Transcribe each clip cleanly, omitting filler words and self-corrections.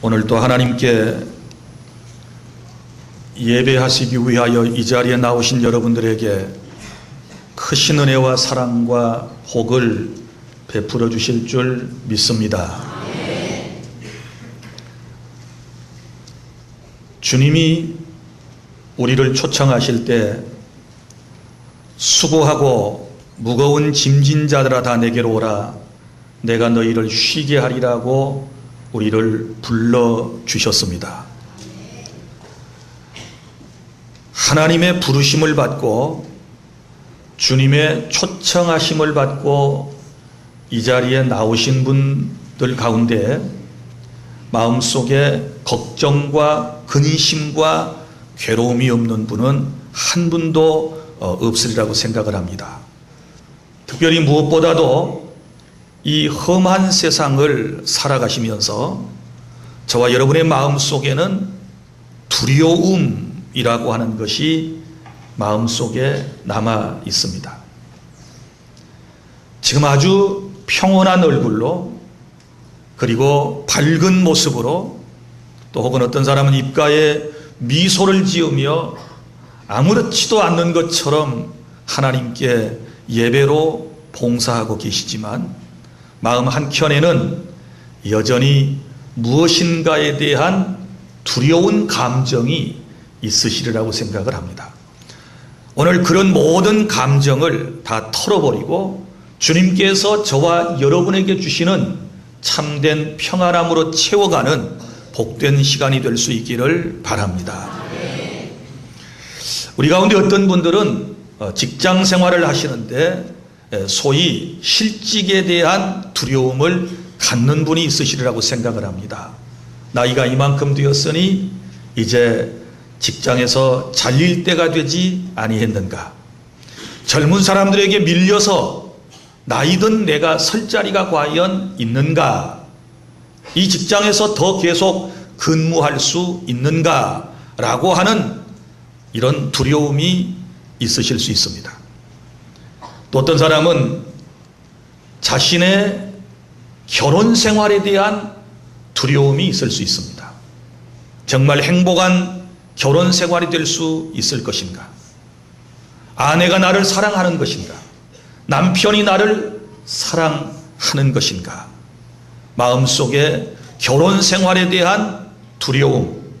오늘도 하나님께 예배하시기 위하여 이 자리에 나오신 여러분들에게 크신 은혜와 사랑과 복을 베풀어 주실 줄 믿습니다. 주님이 우리를 초청하실 때 수고하고 무거운 짐진 자들아 다 내게로 오라 내가 너희를 쉬게 하리라고 우리를 불러주셨습니다. 하나님의 부르심을 받고 주님의 초청하심을 받고 이 자리에 나오신 분들 가운데 마음속에 걱정과 근심과 괴로움이 없는 분은 한 분도 없으리라고 생각을 합니다. 특별히 무엇보다도 이 험한 세상을 살아가시면서 저와 여러분의 마음속에는 두려움이라고 하는 것이 마음속에 남아 있습니다. 지금 아주 평온한 얼굴로 그리고 밝은 모습으로 또 혹은 어떤 사람은 입가에 미소를 지으며 아무렇지도 않는 것처럼 하나님께 예배로 봉사하고 계시지만 마음 한켠에는 여전히 무엇인가에 대한 두려운 감정이 있으시리라고 생각을 합니다. 오늘 그런 모든 감정을 다 털어버리고 주님께서 저와 여러분에게 주시는 참된 평안함으로 채워가는 복된 시간이 될 수 있기를 바랍니다. 우리 가운데 어떤 분들은 직장 생활을 하시는데 소위 실직에 대한 두려움을 갖는 분이 있으시리라고 생각을 합니다. 나이가 이만큼 되었으니 이제 직장에서 잘릴 때가 되지 아니했는가. 젊은 사람들에게 밀려서 나이든 내가 설 자리가 과연 있는가. 이 직장에서 더 계속 근무할 수 있는가 라고 하는 이런 두려움이 있으실 수 있습니다. 또 어떤 사람은 자신의 결혼 생활에 대한 두려움이 있을 수 있습니다. 정말 행복한 결혼 생활이 될 수 있을 것인가? 아내가 나를 사랑하는 것인가? 남편이 나를 사랑하는 것인가? 마음속에 결혼 생활에 대한 두려움,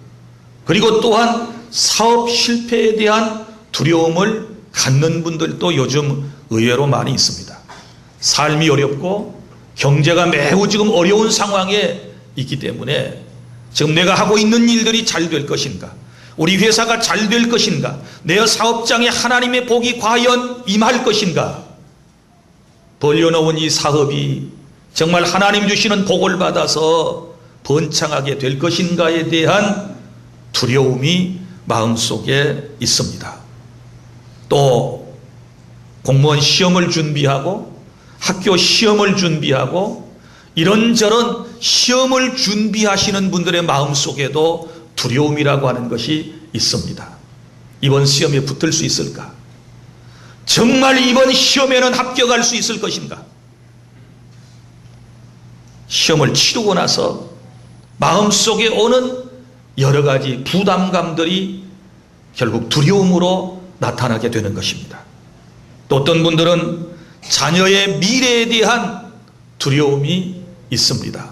그리고 또한 사업 실패에 대한 두려움을 갖는 분들도 요즘 의외로 많이 있습니다. 삶이 어렵고 경제가 매우 지금 어려운 상황에 있기 때문에 지금 내가 하고 있는 일들이 잘 될 것인가? 우리 회사가 잘 될 것인가? 내 사업장에 하나님의 복이 과연 임할 것인가? 벌려놓은 이 사업이 정말 하나님 주시는 복을 받아서 번창하게 될 것인가에 대한 두려움이 마음속에 있습니다. 또 공무원 시험을 준비하고 학교 시험을 준비하고 이런저런 시험을 준비하시는 분들의 마음속에도 두려움이라고 하는 것이 있습니다. 이번 시험에 붙을 수 있을까? 정말 이번 시험에는 합격할 수 있을 것인가? 시험을 치르고 나서 마음속에 오는 여러 가지 부담감들이 결국 두려움으로 나타나게 되는 것입니다. 또 어떤 분들은 자녀의 미래에 대한 두려움이 있습니다.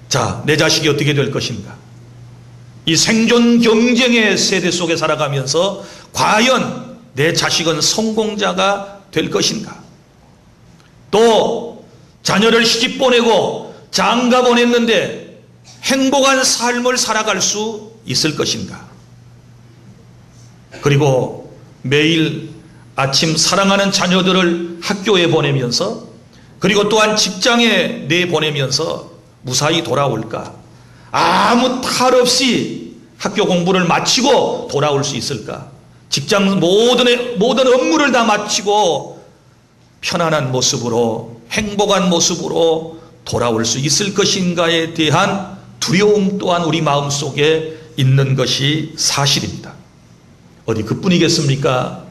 자, 내 자식이 어떻게 될 것인가? 이 생존 경쟁의 세대 속에 살아가면서 과연 내 자식은 성공자가 될 것인가? 또 자녀를 시집 보내고 장가 보냈는데 행복한 삶을 살아갈 수 있을 것인가? 그리고 매일 아침 사랑하는 자녀들을 학교에 보내면서 그리고 또한 직장에 내보내면서 무사히 돌아올까? 아무 탈 없이 학교 공부를 마치고 돌아올 수 있을까? 직장 모든 업무를 다 마치고 편안한 모습으로 행복한 모습으로 돌아올 수 있을 것인가에 대한 두려움 또한 우리 마음속에 있는 것이 사실입니다. 어디 그뿐이겠습니까?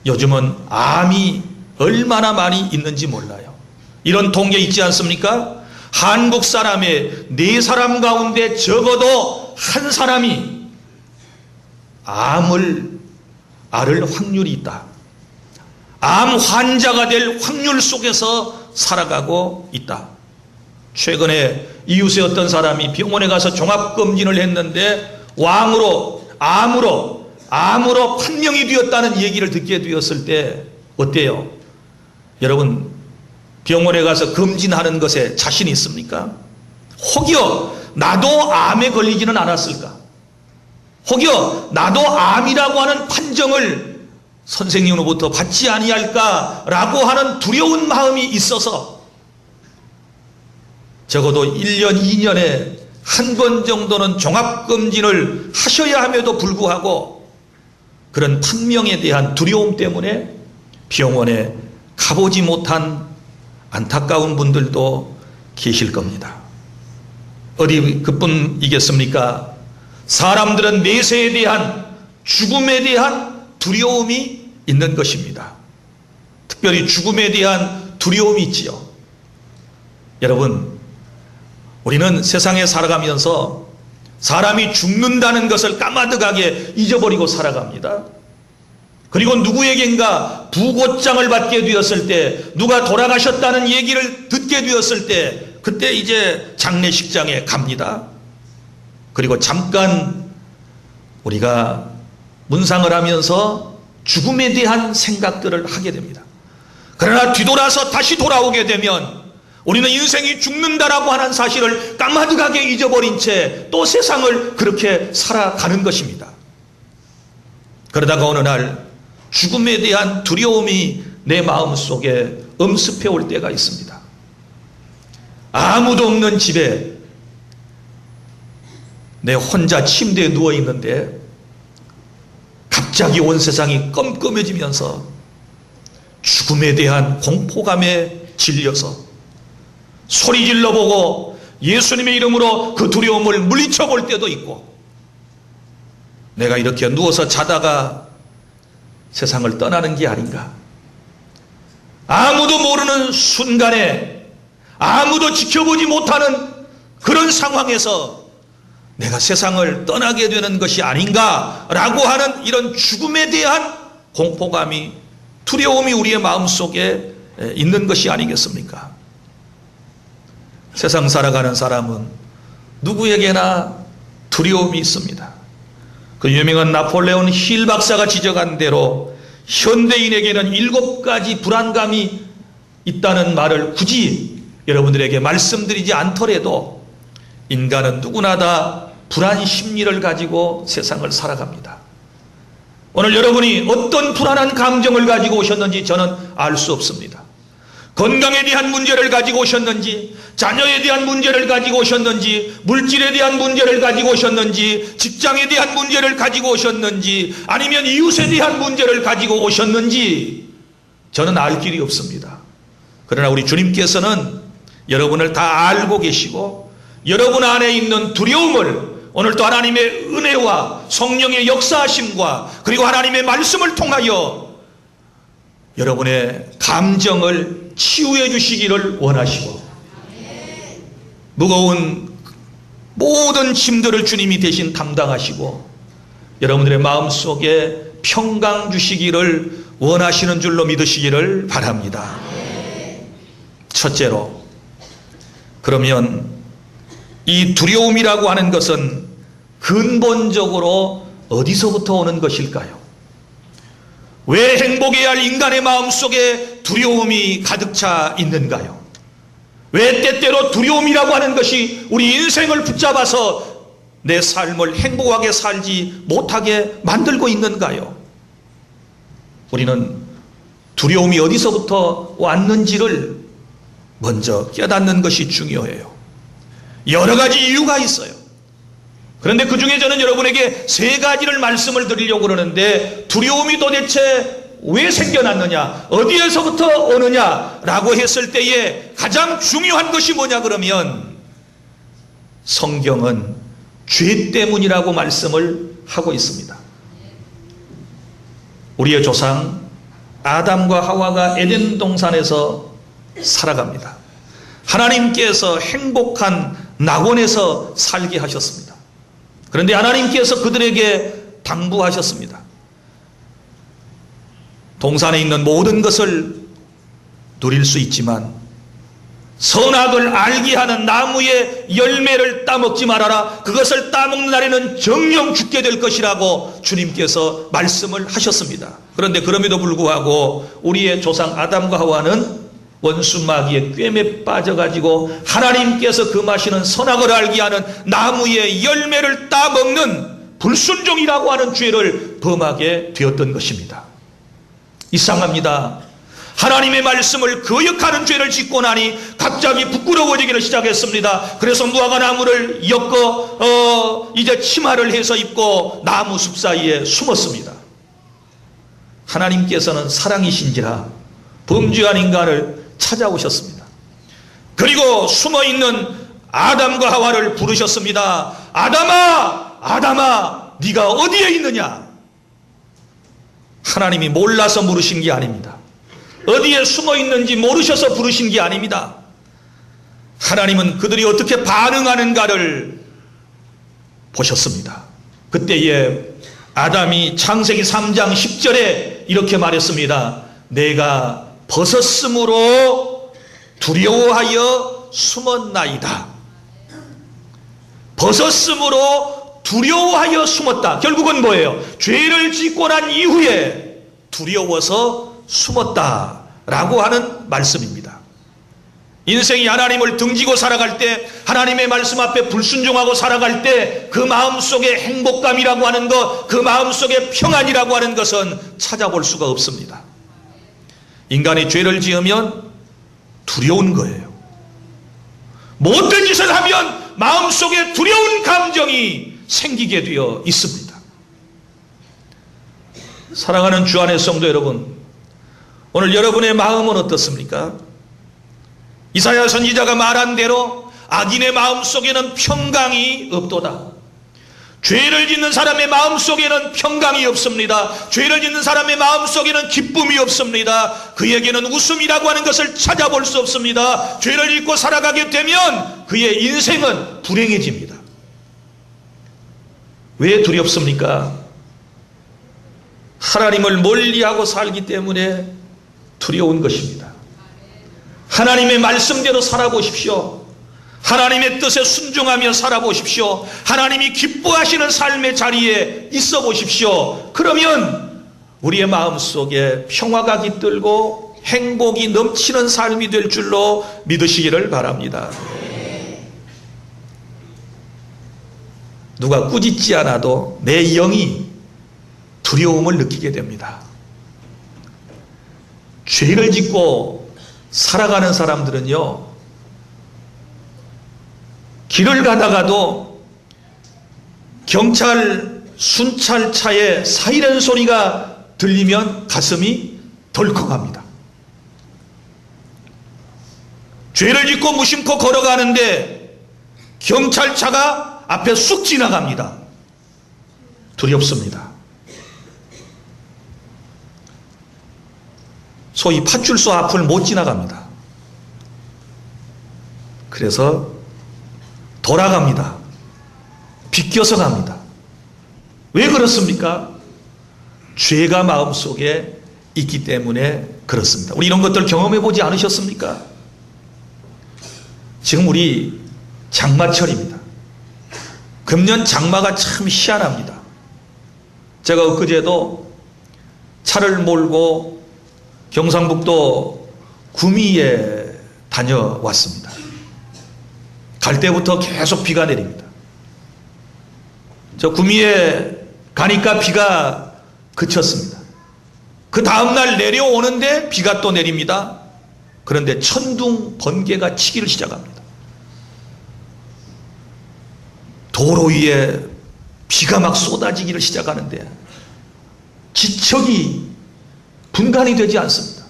요즘은 암이 얼마나 많이 있는지 몰라요. 이런 통계 있지 않습니까? 한국 사람의 4사람 가운데 적어도 한 사람이 암을 앓을 확률이 있다. 암 환자가 될 확률 속에서 살아가고 있다. 최근에 이웃의 어떤 사람이 병원에 가서 종합검진을 했는데 암으로 판명이 되었다는 얘기를 듣게 되었을 때 어때요? 여러분, 병원에 가서 검진하는 것에 자신이 있습니까? 혹여 나도 암에 걸리지는 않았을까? 혹여 나도 암이라고 하는 판정을 선생님으로부터 받지 아니할까라고 하는 두려운 마음이 있어서 적어도 1년, 2년에 한 번 정도는 종합검진을 하셔야 함에도 불구하고 그런 판명에 대한 두려움 때문에 병원에 가보지 못한 안타까운 분들도 계실 겁니다. 어디 그뿐이겠습니까? 사람들은 내세에 대한, 죽음에 대한 두려움이 있는 것입니다. 특별히 죽음에 대한 두려움이 있지요. 여러분, 우리는 세상에 살아가면서 사람이 죽는다는 것을 까마득하게 잊어버리고 살아갑니다. 그리고 누구에겐가 부고장을 받게 되었을 때, 누가 돌아가셨다는 얘기를 듣게 되었을 때, 그때 이제 장례식장에 갑니다. 그리고 잠깐 우리가 문상을 하면서 죽음에 대한 생각들을 하게 됩니다. 그러나 뒤돌아서 다시 돌아오게 되면 우리는 인생이 죽는다라고 하는 사실을 까마득하게 잊어버린 채 또 세상을 그렇게 살아가는 것입니다. 그러다가 어느 날 죽음에 대한 두려움이 내 마음속에 엄습해 올 때가 있습니다. 아무도 없는 집에 내 혼자 침대에 누워 있는데 갑자기 온 세상이 껌껌해지면서 죽음에 대한 공포감에 질려서 소리 질러보고 예수님의 이름으로 그 두려움을 물리쳐 볼 때도 있고, 내가 이렇게 누워서 자다가 세상을 떠나는 게 아닌가, 아무도 모르는 순간에 아무도 지켜보지 못하는 그런 상황에서 내가 세상을 떠나게 되는 것이 아닌가라고 하는 이런 죽음에 대한 공포감이, 두려움이 우리의 마음속에 있는 것이 아니겠습니까? 세상 살아가는 사람은 누구에게나 두려움이 있습니다. 그 유명한 나폴레온 힐 박사가 지적한 대로 현대인에게는 7가지 불안감이 있다는 말을 굳이 여러분들에게 말씀드리지 않더라도 인간은 누구나 다 불안 심리를 가지고 세상을 살아갑니다. 오늘 여러분이 어떤 불안한 감정을 가지고 오셨는지 저는 알 수 없습니다. 건강에 대한 문제를 가지고 오셨는지, 자녀에 대한 문제를 가지고 오셨는지, 물질에 대한 문제를 가지고 오셨는지, 직장에 대한 문제를 가지고 오셨는지, 아니면 이웃에 대한 문제를 가지고 오셨는지 저는 알 길이 없습니다. 그러나 우리 주님께서는 여러분을 다 알고 계시고 여러분 안에 있는 두려움을 오늘도 하나님의 은혜와 성령의 역사하심과 그리고 하나님의 말씀을 통하여 여러분의 감정을 치유해 주시기를 원하시고, 무거운 모든 짐들을 주님이 대신 담당하시고 여러분들의 마음속에 평강 주시기를 원하시는 줄로 믿으시기를 바랍니다. 첫째로, 그러면 이 두려움이라고 하는 것은 근본적으로 어디서부터 오는 것일까요? 왜 행복해야 할 인간의 마음속에 두려움이 가득 차 있는가요? 왜 때때로 두려움이라고 하는 것이 우리 인생을 붙잡아서 내 삶을 행복하게 살지 못하게 만들고 있는가요? 우리는 두려움이 어디서부터 왔는지를 먼저 깨닫는 것이 중요해요. 여러 가지 이유가 있어요. 그런데 그 중에 저는 여러분에게 3가지를 말씀을 드리려고 그러는데, 두려움이 도대체 왜 생겨났느냐, 어디에서부터 오느냐라고 했을 때에 가장 중요한 것이 뭐냐 그러면 성경은 죄 때문이라고 말씀을 하고 있습니다. 우리의 조상 아담과 하와가 에덴 동산에서 살아갑니다. 하나님께서 행복한 낙원에서 살게 하셨습니다. 그런데 하나님께서 그들에게 당부하셨습니다. 동산에 있는 모든 것을 누릴 수 있지만 선악을 알게 하는 나무의 열매를 따먹지 말아라. 그것을 따먹는 날에는 정령 죽게 될 것이라고 주님께서 말씀을 하셨습니다. 그런데 그럼에도 불구하고 우리의 조상 아담과 하와는 원수 마귀의 꿰매 빠져가지고 하나님께서 금하시는 선악을 알게 하는 나무의 열매를 따먹는 불순종이라고 하는 죄를 범하게 되었던 것입니다. 이상합니다. 하나님의 말씀을 거역하는 죄를 짓고 나니 갑자기 부끄러워지기를 시작했습니다. 그래서 무화과 나무를 엮어 이제 치마를 해서 입고 나무 숲 사이에 숨었습니다. 하나님께서는 사랑이신지라 범죄한 인간을 찾아오셨습니다. 그리고 숨어있는 아담과 하와를 부르셨습니다. 아담아, 아담아, 네가 어디에 있느냐? 하나님이 몰라서 물으신 게 아닙니다. 어디에 숨어 있는지 모르셔서 부르신 게 아닙니다. 하나님은 그들이 어떻게 반응하는가를 보셨습니다. 그때에 아담이 창세기 3장 10절에 이렇게 말했습니다. 내가 벗었으므로 두려워하여 숨었나이다. 벗었으므로 두려워하여 숨었다. 결국은 뭐예요? 죄를 짓고 난 이후에 두려워서 숨었다라고 하는 말씀입니다. 인생이 하나님을 등지고 살아갈 때, 하나님의 말씀 앞에 불순종하고 살아갈 때 그 마음속에 행복감이라고 하는 것, 그 마음속에 평안이라고 하는 것은 찾아볼 수가 없습니다. 인간이 죄를 지으면 두려운 거예요. 못된 짓을 하면 마음속에 두려운 감정이 생기게 되어 있습니다. 사랑하는 주 안의 성도 여러분, 오늘 여러분의 마음은 어떻습니까? 이사야 선지자가 말한 대로 악인의 마음속에는 평강이 없도다. 죄를 짓는 사람의 마음속에는 평강이 없습니다. 죄를 짓는 사람의 마음속에는 기쁨이 없습니다. 그에게는 웃음이라고 하는 것을 찾아볼 수 없습니다. 죄를 짓고 살아가게 되면 그의 인생은 불행해집니다. 왜 두렵습니까? 하나님을 멀리하고 살기 때문에 두려운 것입니다. 하나님의 말씀대로 살아보십시오. 하나님의 뜻에 순종하며 살아보십시오. 하나님이 기뻐하시는 삶의 자리에 있어 보십시오. 그러면 우리의 마음속에 평화가 깃들고 행복이 넘치는 삶이 될 줄로 믿으시기를 바랍니다. 누가 꾸짖지 않아도 내 영이 두려움을 느끼게 됩니다. 죄를 짓고 살아가는 사람들은요, 길을 가다가도 경찰 순찰차의 사이렌 소리가 들리면 가슴이 덜컥합니다. 죄를 짓고 무심코 걸어가는데 경찰차가 앞에 쑥 지나갑니다. 두렵습니다. 소위 파출소 앞을 못 지나갑니다. 그래서 돌아갑니다. 비껴서 갑니다. 왜 그렇습니까? 죄가 마음속에 있기 때문에 그렇습니다. 우리 이런 것들 경험해 보지 않으셨습니까? 지금 우리 장마철입니다. 금년 장마가 참 희한합니다. 제가 엊그제도 차를 몰고 경상북도 구미에 다녀왔습니다. 갈 때부터 계속 비가 내립니다. 저 구미에 가니까 비가 그쳤습니다. 그 다음날 내려오는데 비가 또 내립니다. 그런데 천둥 번개가 치기를 시작합니다. 도로 위에 비가 막 쏟아지기를 시작하는데 지척이 분간이 되지 않습니다.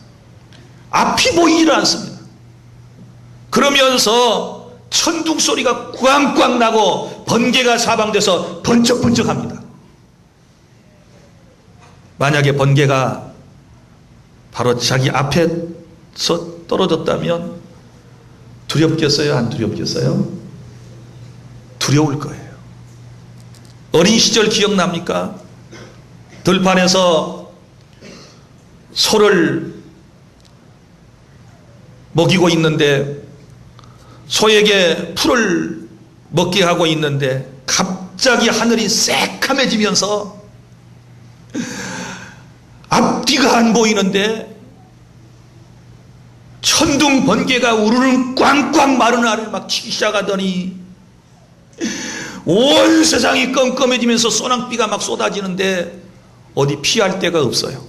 앞이 보이지를 않습니다. 그러면서 천둥 소리가 꽝꽝 나고 번개가 사방돼서 번쩍번쩍합니다. 만약에 번개가 바로 자기 앞에서 떨어졌다면 두렵겠어요? 안 두렵겠어요? 두려울 거예요. 어린 시절 기억납니까? 들판에서 소를 먹이고 있는데, 소에게 풀을 먹게 하고 있는데 갑자기 하늘이 새카매지면서 앞뒤가 안 보이는데 천둥 번개가 우르르 꽝꽝 마른 알을 막 치기 시작하더니 온 세상이 껌껌해지면서 소낙비가 막 쏟아지는데 어디 피할 데가 없어요.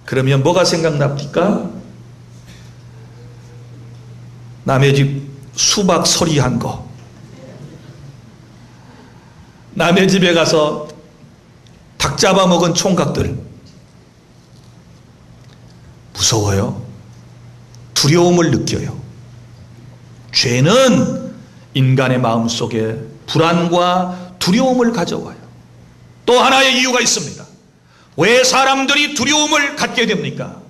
그러면 뭐가 생각납니까? 남의 집 수박 서리한 거, 남의 집에 가서 닭 잡아먹은 총각들, 무서워요. 두려움을 느껴요. 죄는 인간의 마음속에 불안과 두려움을 가져와요. 또 하나의 이유가 있습니다. 왜 사람들이 두려움을 갖게 됩니까?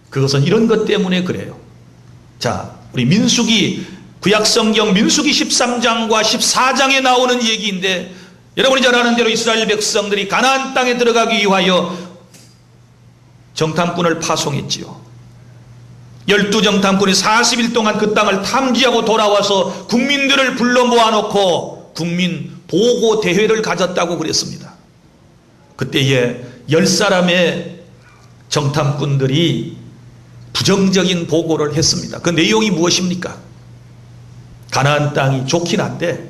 그것은 이런 것 때문에 그래요. 자, 우리 민수기, 구약성경 민수기 13장과 14장에 나오는 얘기인데, 여러분이 잘 아는 대로 이스라엘 백성들이 가나안 땅에 들어가기 위하여 정탐꾼을 파송했지요. 12정탐꾼이 40일 동안 그 땅을 탐지하고 돌아와서 국민들을 불러 모아놓고 국민 보고 대회를 가졌다고 그랬습니다. 그때에 10사람의 정탐꾼들이 부정적인 보고를 했습니다. 그 내용이 무엇입니까? 가나안 땅이 좋긴 한데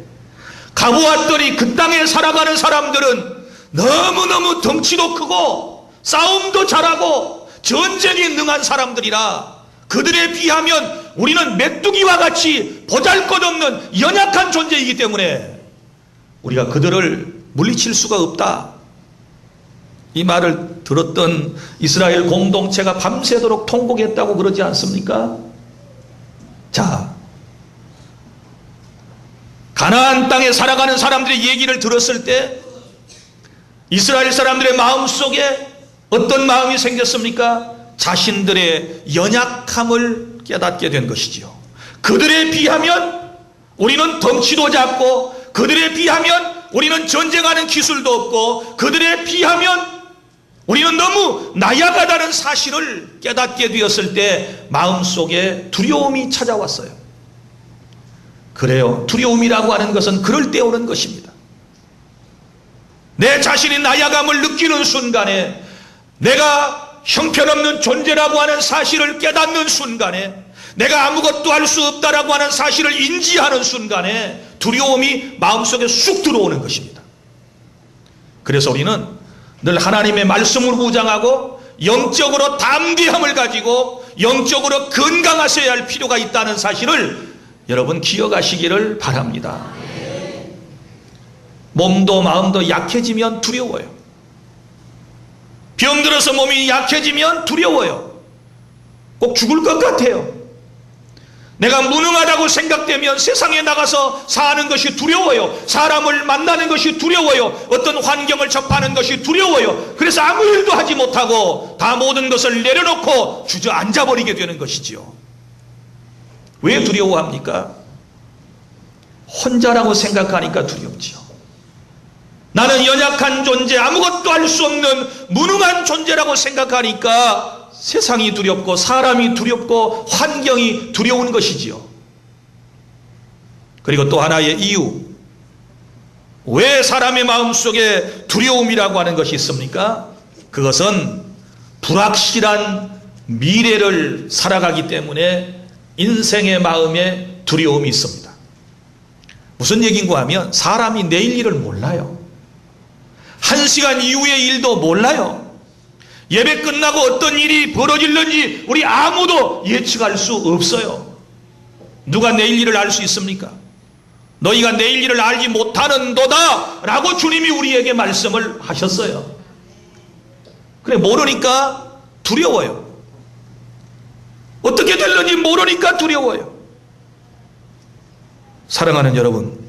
가보았더니 그 땅에 살아가는 사람들은 너무너무 덩치도 크고 싸움도 잘하고 전쟁에 능한 사람들이라 그들에 비하면 우리는 메뚜기와 같이 보잘것없는 연약한 존재이기 때문에 우리가 그들을 물리칠 수가 없다. 이 말을 들었던 이스라엘 공동체가 밤새도록 통곡했다고 그러지 않습니까? 자, 가나안 땅에 살아가는 사람들의 얘기를 들었을 때 이스라엘 사람들의 마음속에 어떤 마음이 생겼습니까? 자신들의 연약함을 깨닫게 된 것이지요. 그들에 비하면 우리는 덩치도 작고, 그들에 비하면 우리는 전쟁하는 기술도 없고, 그들에 비하면 우리는 너무 나약하다는 사실을 깨닫게 되었을 때 마음속에 두려움이 찾아왔어요. 그래요. 두려움이라고 하는 것은 그럴 때 오는 것입니다. 내 자신의 나약함을 느끼는 순간에, 내가 형편없는 존재라고 하는 사실을 깨닫는 순간에, 내가 아무것도 할 수 없다라고 하는 사실을 인지하는 순간에 두려움이 마음속에 쑥 들어오는 것입니다. 그래서 우리는 늘 하나님의 말씀을 무장하고 영적으로 담대함을 가지고 영적으로 건강하셔야 할 필요가 있다는 사실을 여러분 기억하시기를 바랍니다. 몸도 마음도 약해지면 두려워요. 병들어서 몸이 약해지면 두려워요. 꼭 죽을 것 같아요. 내가 무능하다고 생각되면 세상에 나가서 사는 것이 두려워요. 사람을 만나는 것이 두려워요. 어떤 환경을 접하는 것이 두려워요. 그래서 아무 일도 하지 못하고 다 모든 것을 내려놓고 주저앉아버리게 되는 것이지요. 왜 두려워합니까? 혼자라고 생각하니까 두렵지요. 나는 연약한 존재, 아무것도 할 수 없는 무능한 존재라고 생각하니까 세상이 두렵고 사람이 두렵고 환경이 두려운 것이지요. 그리고 또 하나의 이유, 왜 사람의 마음속에 두려움이라고 하는 것이 있습니까? 그것은 불확실한 미래를 살아가기 때문에 인생의 마음에 두려움이 있습니다. 무슨 얘기인가 하면 사람이 내일 일을 몰라요. 1시간 이후의 일도 몰라요. 예배 끝나고 어떤 일이 벌어질는지 우리 아무도 예측할 수 없어요. 누가 내일 일을 알 수 있습니까? 너희가 내일 일을 알지 못하는도다 라고 주님이 우리에게 말씀을 하셨어요. 그래, 모르니까 두려워요. 어떻게 될는지 모르니까 두려워요. 사랑하는 여러분,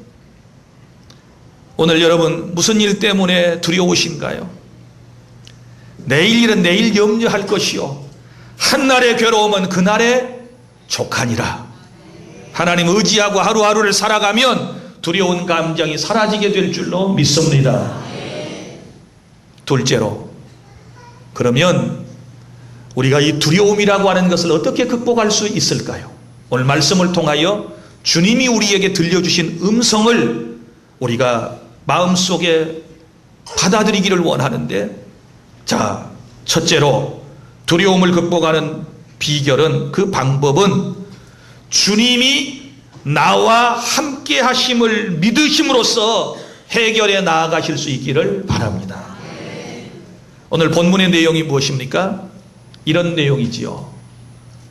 오늘 여러분 무슨 일 때문에 두려우신가요? 내일 일은 내일 염려할 것이요 한날의 괴로움은 그날의 족하니라. 하나님 의지하고 하루하루를 살아가면 두려운 감정이 사라지게 될 줄로 믿습니다. 둘째로, 그러면 우리가 이 두려움이라고 하는 것을 어떻게 극복할 수 있을까요? 오늘 말씀을 통하여 주님이 우리에게 들려주신 음성을 우리가 마음속에 받아들이기를 원하는데, 자, 첫째로 두려움을 극복하는 비결은, 그 방법은 주님이 나와 함께 하심을 믿으심으로써 해결해 나아가실 수 있기를 바랍니다. 오늘 본문의 내용이 무엇입니까? 이런 내용이지요.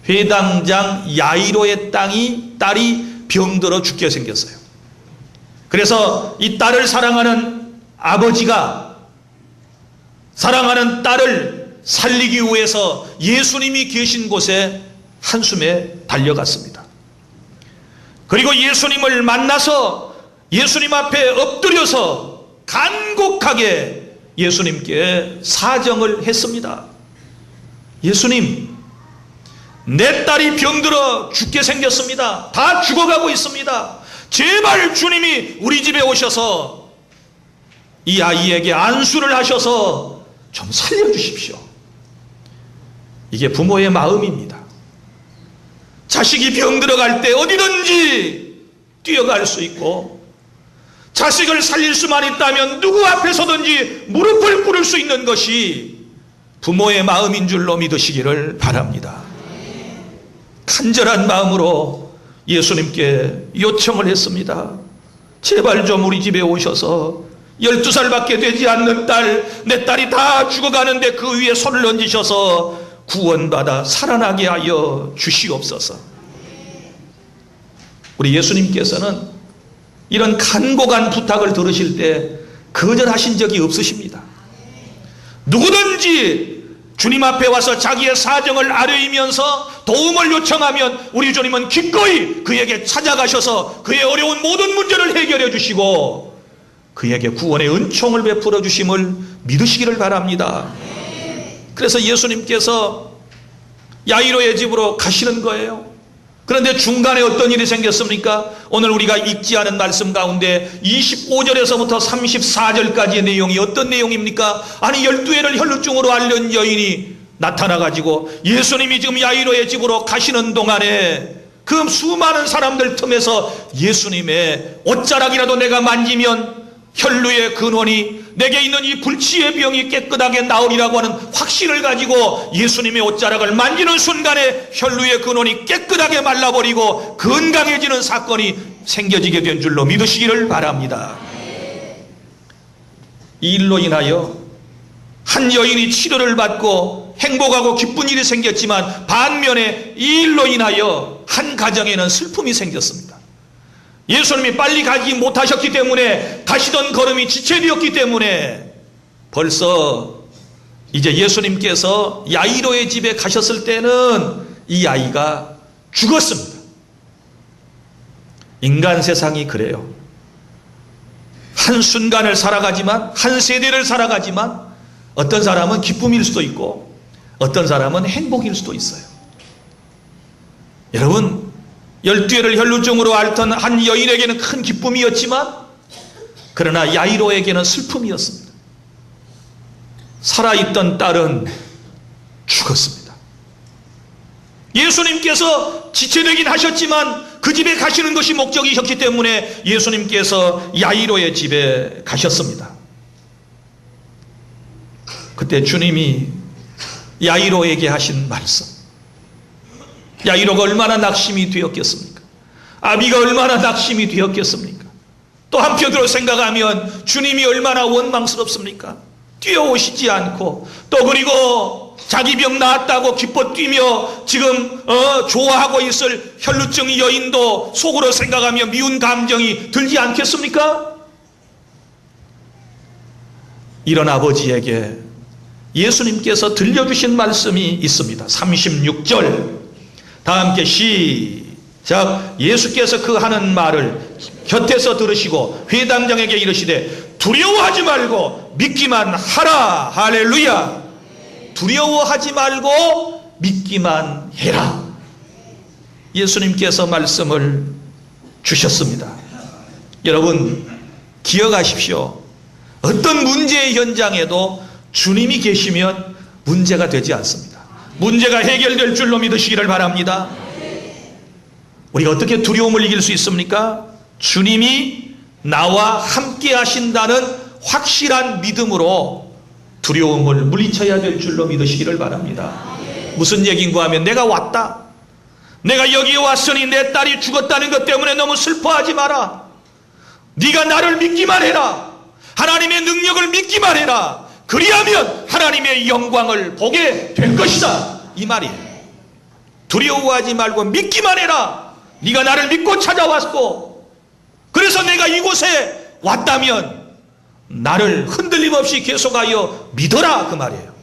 회당장 야이로의 딸이 병들어 죽게 생겼어요. 그래서 이 딸을 사랑하는 아버지가 사랑하는 딸을 살리기 위해서 예수님이 계신 곳에 한숨에 달려갔습니다. 그리고 예수님을 만나서 예수님 앞에 엎드려서 간곡하게 예수님께 사정을 했습니다. 예수님, 내 딸이 병들어 죽게 생겼습니다. 다 죽어가고 있습니다. 제발 주님이 우리 집에 오셔서 이 아이에게 안수를 하셔서 좀 살려주십시오. 이게 부모의 마음입니다. 자식이 병들어갈 때 어디든지 뛰어갈 수 있고, 자식을 살릴 수만 있다면 누구 앞에서든지 무릎을 꿇을 수 있는 것이 부모의 마음인 줄로 믿으시기를 바랍니다. 간절한 마음으로 예수님께 요청을 했습니다. 제발 좀 우리 집에 오셔서 12살밖에 되지 않는 내 딸이 다 죽어가는데 그 위에 손을 얹으셔서 구원받아 살아나게 하여 주시옵소서. 우리 예수님께서는 이런 간곡한 부탁을 들으실 때 거절하신 적이 없으십니다. 누구든지 주님 앞에 와서 자기의 사정을 아뢰이면서 도움을 요청하면 우리 주님은 기꺼이 그에게 찾아가셔서 그의 어려운 모든 문제를 해결해 주시고 그에게 구원의 은총을 베풀어 주심을 믿으시기를 바랍니다. 그래서 예수님께서 야이로의 집으로 가시는 거예요. 그런데 중간에 어떤 일이 생겼습니까? 오늘 우리가 읽지 않은 말씀 가운데 25절에서부터 34절까지의 내용이 어떤 내용입니까? 아니 12해를 혈루증으로 앓는 여인이 나타나가지고 예수님이 지금 야이로의 집으로 가시는 동안에 그 수많은 사람들 틈에서 예수님의 옷자락이라도 내가 만지면 혈루의 근원이 내게 있는 이 불치의 병이 깨끗하게 나으리라고 하는 확신을 가지고 예수님의 옷자락을 만지는 순간에 혈루의 근원이 깨끗하게 말라버리고 건강해지는 사건이 생겨지게 된 줄로 믿으시기를 바랍니다. 이 일로 인하여 한 여인이 치료를 받고 행복하고 기쁜 일이 생겼지만 반면에 이 일로 인하여 한 가정에는 슬픔이 생겼습니다. 예수님이 빨리 가지 못하셨기 때문에 가시던 걸음이 지체되었기 때문에 벌써 이제 예수님께서 야이로의 집에 가셨을 때는 이 아이가 죽었습니다. 인간 세상이 그래요. 한순간을 살아가지만, 한 세대를 살아가지만 어떤 사람은 기쁨일 수도 있고 어떤 사람은 행복일 수도 있어요. 여러분, 12해를 혈루증으로 앓던 한 여인에게는 큰 기쁨이었지만 그러나 야이로에게는 슬픔이었습니다. 살아있던 딸은 죽었습니다. 예수님께서 지체되긴 하셨지만 그 집에 가시는 것이 목적이셨기 때문에 예수님께서 야이로의 집에 가셨습니다. 그때 주님이 야이로에게 하신 말씀, 야이로가 얼마나 낙심이 되었겠습니까? 아비가 얼마나 낙심이 되었겠습니까? 또 한편으로 생각하면 주님이 얼마나 원망스럽습니까? 뛰어오시지 않고 또 그리고 자기 병 나았다고 기뻐 뛰며 지금 좋아하고 있을 혈루증 여인도 속으로 생각하며 미운 감정이 들지 않겠습니까? 이런 아버지에게 예수님께서 들려주신 말씀이 있습니다. 36절 다 함께 시작. 예수께서 그 하는 말을 곁에서 들으시고 회당장에게 이르시되 두려워하지 말고 믿기만 하라. 할렐루야. 두려워하지 말고 믿기만 해라. 예수님께서 말씀을 주셨습니다. 여러분 기억하십시오. 어떤 문제의 현장에도 주님이 계시면 문제가 되지 않습니다. 문제가 해결될 줄로 믿으시기를 바랍니다. 우리가 어떻게 두려움을 이길 수 있습니까? 주님이 나와 함께 하신다는 확실한 믿음으로 두려움을 물리쳐야 될 줄로 믿으시기를 바랍니다. 무슨 얘기인가 하면 내가 왔다. 내가 여기에 왔으니 내 딸이 죽었다는 것 때문에 너무 슬퍼하지 마라. 네가 나를 믿기만 해라. 하나님의 능력을 믿기만 해라. 그리하면 하나님의 영광을 보게 될 것이다. 이 말이에요. 두려워하지 말고 믿기만 해라. 네가 나를 믿고 찾아왔고 그래서 내가 이곳에 왔다면 나를 흔들림 없이 계속하여 믿어라. 그 말이에요.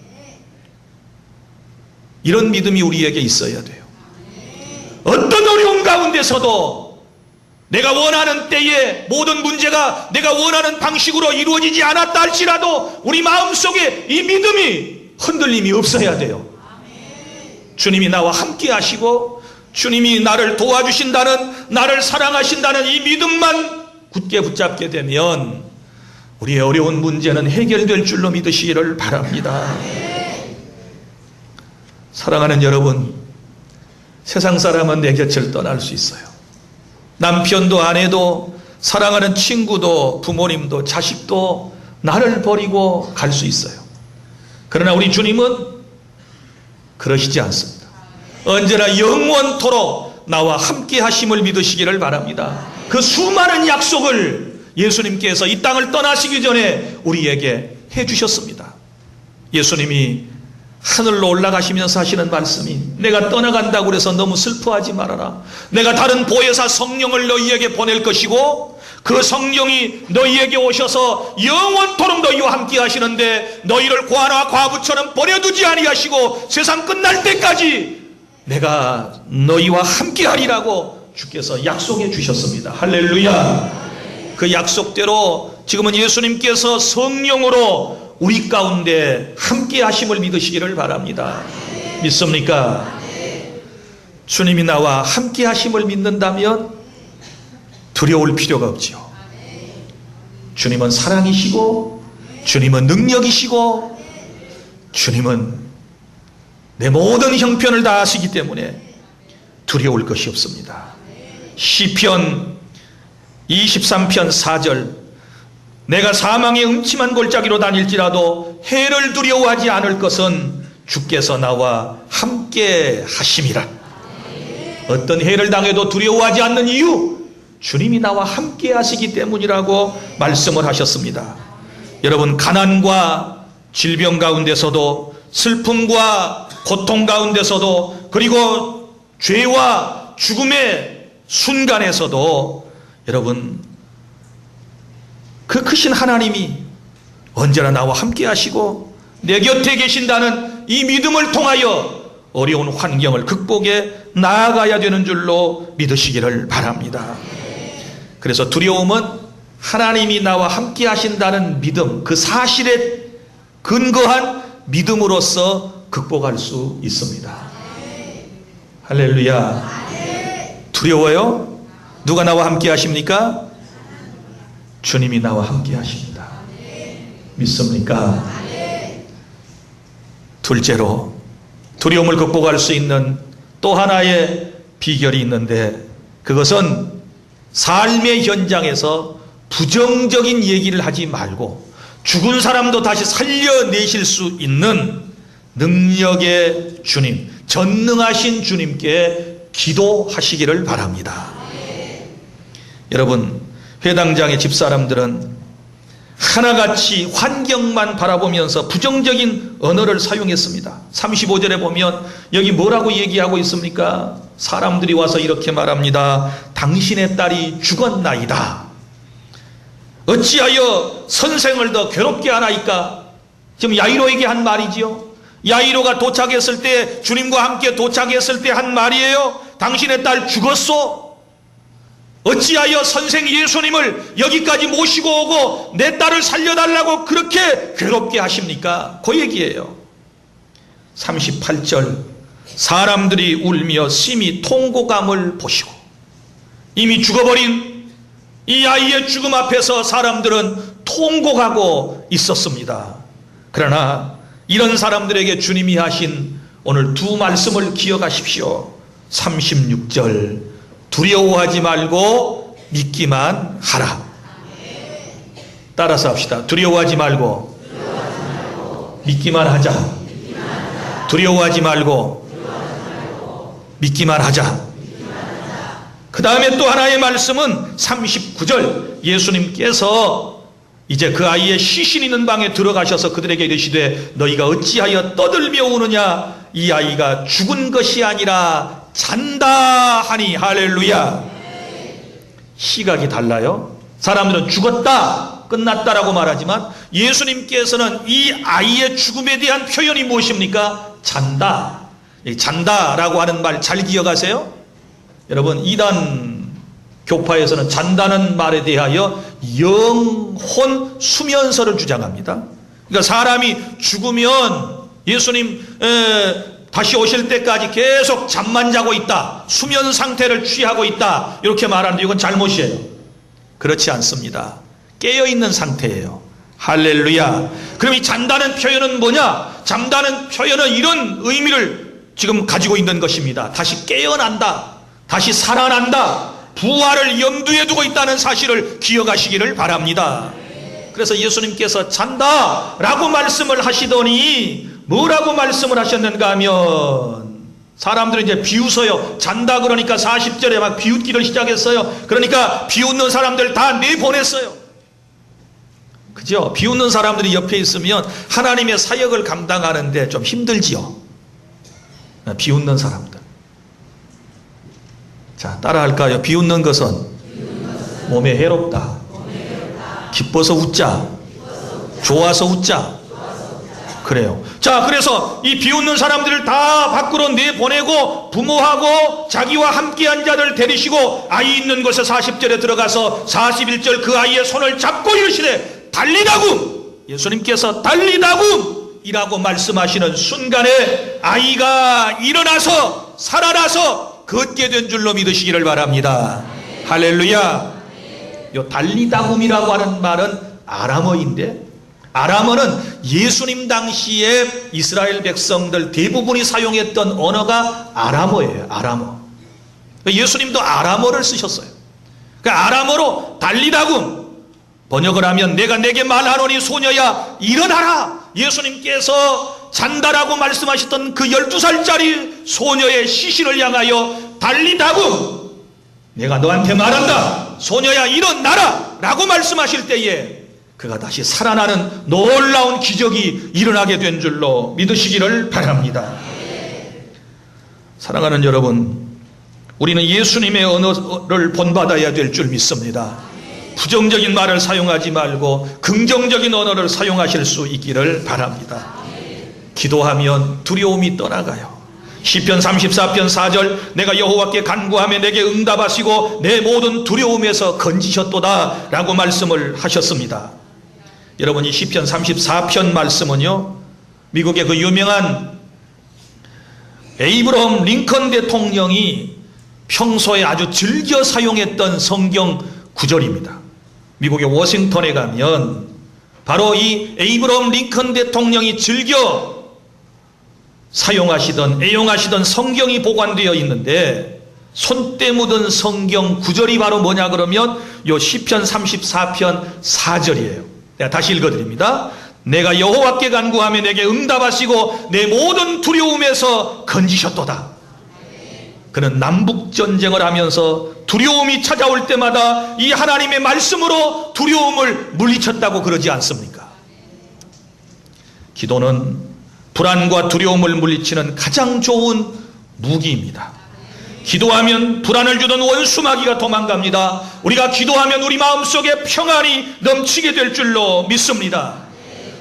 이런 믿음이 우리에게 있어야 돼요. 어떤 어려움 가운데서도 내가 원하는 때에 모든 문제가 내가 원하는 방식으로 이루어지지 않았다 할지라도 우리 마음속에 이 믿음이 흔들림이 없어야 돼요. 주님이 나와 함께 하시고 주님이 나를 도와주신다는, 나를 사랑하신다는 이 믿음만 굳게 붙잡게 되면 우리의 어려운 문제는 해결될 줄로 믿으시기를 바랍니다. 사랑하는 여러분, 세상 사람은 내 곁을 떠날 수 있어요. 남편도 아내도 사랑하는 친구도 부모님도 자식도 나를 버리고 갈 수 있어요. 그러나 우리 주님은 그러시지 않습니다. 언제나 영원토록 나와 함께 하심을 믿으시기를 바랍니다. 그 수많은 약속을 예수님께서 이 땅을 떠나시기 전에 우리에게 해주셨습니다. 예수님이 하늘로 올라가시면서 하시는 말씀이 내가 떠나간다고 해서 너무 슬퍼하지 말아라. 내가 다른 보혜사 성령을 너희에게 보낼 것이고 그 성령이 너희에게 오셔서 영원토록 너희와 함께 하시는데 너희를 고아나 과부처럼 버려두지 아니하시고 세상 끝날 때까지 내가 너희와 함께 하리라고 주께서 약속해 주셨습니다. 할렐루야. 그 약속대로 지금은 예수님께서 성령으로 우리 가운데 함께 하심을 믿으시기를 바랍니다. 믿습니까? 주님이 나와 함께 하심을 믿는다면 두려울 필요가 없지요. 주님은 사랑이시고 주님은 능력이시고 주님은 내 모든 형편을 다 아시기 때문에 두려울 것이 없습니다. 시편 23편 4절 내가 사망의 음침한 골짜기로 다닐지라도 해를 두려워하지 않을 것은 주께서 나와 함께 하심이라. 어떤 해를 당해도 두려워하지 않는 이유 주님이 나와 함께 하시기 때문이라고 말씀을 하셨습니다. 여러분 가난과 질병 가운데서도 슬픔과 고통 가운데서도 그리고 죄와 죽음의 순간에서도 여러분 그 크신 하나님이 언제나 나와 함께 하시고 내 곁에 계신다는 이 믿음을 통하여 어려운 환경을 극복해 나아가야 되는 줄로 믿으시기를 바랍니다. 그래서 두려움은 하나님이 나와 함께 하신다는 믿음, 그 사실에 근거한 믿음으로써 극복할 수 있습니다. 할렐루야. 두려워요? 누가 나와 함께 하십니까? 주님이 나와 함께 하십니다. 믿습니까? 둘째로 두려움을 극복할 수 있는 또 하나의 비결이 있는데 그것은 삶의 현장에서 부정적인 얘기를 하지 말고 죽은 사람도 다시 살려내실 수 있는 능력의 주님, 전능하신 주님께 기도하시기를 바랍니다. 여러분 회당장의 집사람들은 하나같이 환경만 바라보면서 부정적인 언어를 사용했습니다. 35절에 보면 여기 뭐라고 얘기하고 있습니까? 사람들이 와서 이렇게 말합니다. 당신의 딸이 죽었나이다. 어찌하여 선생을 더 괴롭게 하나이까? 지금 야이로에게 한 말이지요. 야이로가 도착했을 때 주님과 함께 도착했을 때 한 말이에요. 당신의 딸 죽었소? 어찌하여 선생 예수님을 여기까지 모시고 오고 내 딸을 살려달라고 그렇게 괴롭게 하십니까? 그 얘기예요. 38절 사람들이 울며 심히 통곡함을 보시고 이미 죽어버린 이 아이의 죽음 앞에서 사람들은 통곡하고 있었습니다. 그러나 이런 사람들에게 주님이 하신 오늘 두 말씀을 기억하십시오. 36절, 두려워하지 말고 믿기만 하라. 따라서 합시다. 두려워하지 말고 믿기만 하자. 두려워하지 말고 믿기만 하자. 그 다음에 또 하나의 말씀은 39절, 예수님께서 이제 그 아이의 시신 있는 방에 들어가셔서 그들에게 이르시되 너희가 어찌하여 떠들며 우느냐, 이 아이가 죽은 것이 아니라 잔다 하니. 할렐루야. 시각이 달라요. 사람들은 죽었다, 끝났다라고 말하지만 예수님께서는 이 아이의 죽음에 대한 표현이 무엇입니까? 잔다. 잔다라고 하는 말 잘 기억하세요. 여러분, 이단 교파에서는 잔다는 말에 대하여 영혼 수면설을 주장합니다. 그러니까 사람이 죽으면 예수님 다시 오실 때까지 계속 잠만 자고 있다, 수면 상태를 취하고 있다, 이렇게 말하는데 이건 잘못이에요. 그렇지 않습니다. 깨어있는 상태예요. 할렐루야. 그럼 이 잔다는 표현은 뭐냐? 잠다는 표현은 이런 의미를 지금 가지고 있는 것입니다. 다시 깨어난다, 다시 살아난다, 부활을 염두에 두고 있다는 사실을 기억하시기를 바랍니다. 그래서 예수님께서 잔다라고 말씀을 하시더니 뭐라고 말씀을 하셨는가 하면, 사람들은 이제 비웃어요. 잔다 그러니까 40절에 막 비웃기를 시작했어요. 그러니까 비웃는 사람들 다 내보냈어요. 그죠? 비웃는 사람들이 옆에 있으면 하나님의 사역을 감당하는데 좀 힘들지요. 비웃는 사람들. 자, 따라할까요? 비웃는 것은 몸에 해롭다. 기뻐서 웃자. 좋아서 웃자. 그래요. 자, 그래서 이 비웃는 사람들을 다 밖으로 내보내고 부모하고 자기와 함께한 자들 데리시고 아이 있는 곳에 40절에 들어가서 41절 그 아이의 손을 잡고 이르시되 달리다굼. 예수님께서 달리다굼 이라고 말씀하시는 순간에 아이가 일어나서 살아나서 걷게 된 줄로 믿으시기를 바랍니다. 할렐루야. 요 달리다굼이라고 하는 말은 아람어인데, 아람어는 예수님 당시에 이스라엘 백성들 대부분이 사용했던 언어가 아람어예요. 아람어. 예수님도 아람어를 쓰셨어요. 그러니까 아람어로 달리다굼, 번역을 하면 내가 내게 말하노니 소녀야 일어나라. 예수님께서 잔다라고 말씀하셨던 그 12살짜리 소녀의 시신을 향하여 달리다굼, 내가 너한테 말한다, 소녀야 일어나라 라고 말씀하실 때에 그가 다시 살아나는 놀라운 기적이 일어나게 된 줄로 믿으시기를 바랍니다. 사랑하는 여러분, 우리는 예수님의 언어를 본받아야 될 줄 믿습니다. 부정적인 말을 사용하지 말고 긍정적인 언어를 사용하실 수 있기를 바랍니다. 기도하면 두려움이 떠나가요. 시편 34편 4절, 내가 여호와께 간구하며 내게 응답하시고 내 모든 두려움에서 건지셨도다 라고 말씀을 하셨습니다. 여러분, 이 시편 34편 말씀은요, 미국의 그 유명한 에이브러함 링컨 대통령이 평소에 아주 즐겨 사용했던 성경 구절입니다. 미국의 워싱턴에 가면 바로 이 에이브러함 링컨 대통령이 즐겨 사용하시던, 애용하시던 성경이 보관되어 있는데, 손때 묻은 성경 구절이 바로 뭐냐 그러면 요 시편 34편 4절이에요. 내가 다시 읽어드립니다. 내가 여호와께 간구하며 내게 응답하시고 내 모든 두려움에서 건지셨도다. 그는 남북전쟁을 하면서 두려움이 찾아올 때마다 이 하나님의 말씀으로 두려움을 물리쳤다고 그러지 않습니까? 기도는 불안과 두려움을 물리치는 가장 좋은 무기입니다. 기도하면 불안을 주던 원수 마귀가 도망갑니다. 우리가 기도하면 우리 마음속에 평안이 넘치게 될 줄로 믿습니다.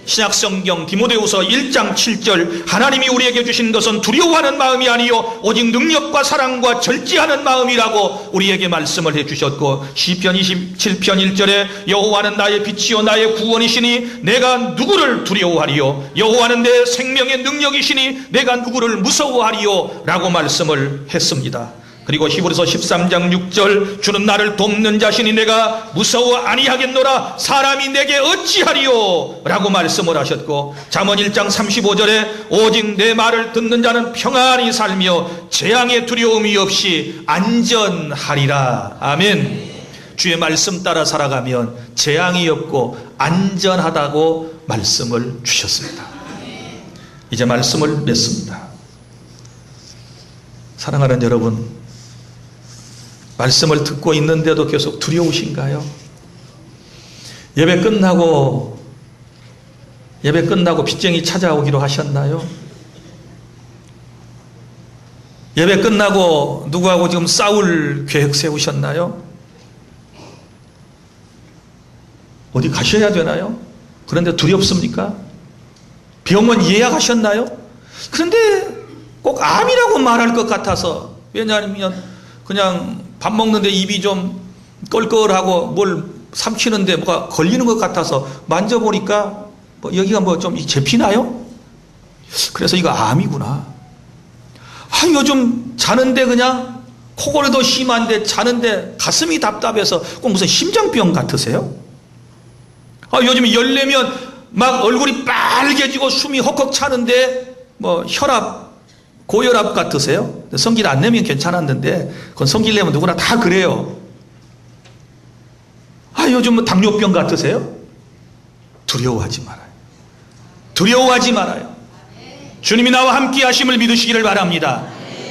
신약성경 디모데후서 1장 7절, 하나님이 우리에게 주신 것은 두려워하는 마음이 아니요 오직 능력과 사랑과 절제하는 마음이라고 우리에게 말씀을 해주셨고, 시편 27편 1절에 여호와는 나의 빛이요 나의 구원이시니 내가 누구를 두려워하리요, 여호와는 내 생명의 능력이시니 내가 누구를 무서워하리요 라고 말씀을 했습니다. 그리고 히브리서 13장 6절 주는 나를 돕는 자신이 내가 무서워 아니하겠노라 사람이 내게 어찌하리요 라고 말씀을 하셨고 잠언 1장 35절에 오직 내 말을 듣는 자는 평안히 살며 재앙의 두려움이 없이 안전하리라. 아멘. 주의 말씀 따라 살아가면 재앙이 없고 안전하다고 말씀을 주셨습니다. 이제 말씀을 맺습니다. 사랑하는 여러분, 말씀을 듣고 있는데도 계속 두려우신가요? 예배 끝나고 빚쟁이 찾아오기로 하셨나요? 예배 끝나고 누구하고 지금 싸울 계획 세우셨나요? 어디 가셔야 되나요? 그런데 두렵습니까? 병원 예약하셨나요? 그런데 꼭 암이라고 말할 것 같아서, 왜냐하면 그냥 밥 먹는데 입이 좀 껄껄하고 뭘 삼키는데 뭐가 걸리는 것 같아서 만져보니까 여기가 뭐 좀 접히나요? 그래서 이거 암이구나. 요즘 자는데 그냥 코골이도 심한데 자는데 가슴이 답답해서 꼭 무슨 심장병 같으세요? 요즘 열내면 막 얼굴이 빨개지고 숨이 헉헉 차는데 뭐 혈압, 고혈압 같으세요? 성질 안 내면 괜찮았는데 그건 성질 내면 누구나 다 그래요. 요즘 뭐 당뇨병 같으세요? 두려워하지 말아요. 두려워하지 말아요. 주님이 나와 함께 하심을 믿으시기를 바랍니다.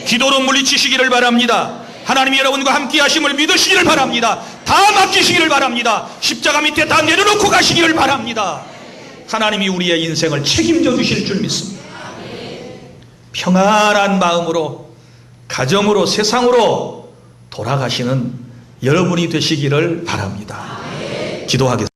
기도로 물리치시기를 바랍니다. 하나님이 여러분과 함께 하심을 믿으시기를 바랍니다. 다 맡기시기를 바랍니다. 십자가 밑에 다 내려놓고 가시기를 바랍니다. 하나님이 우리의 인생을 책임져 주실 줄 믿습니다. 평안한 마음으로 가정으로 세상으로 돌아가시는 여러분이 되시기를 바랍니다. 기도하겠습니다.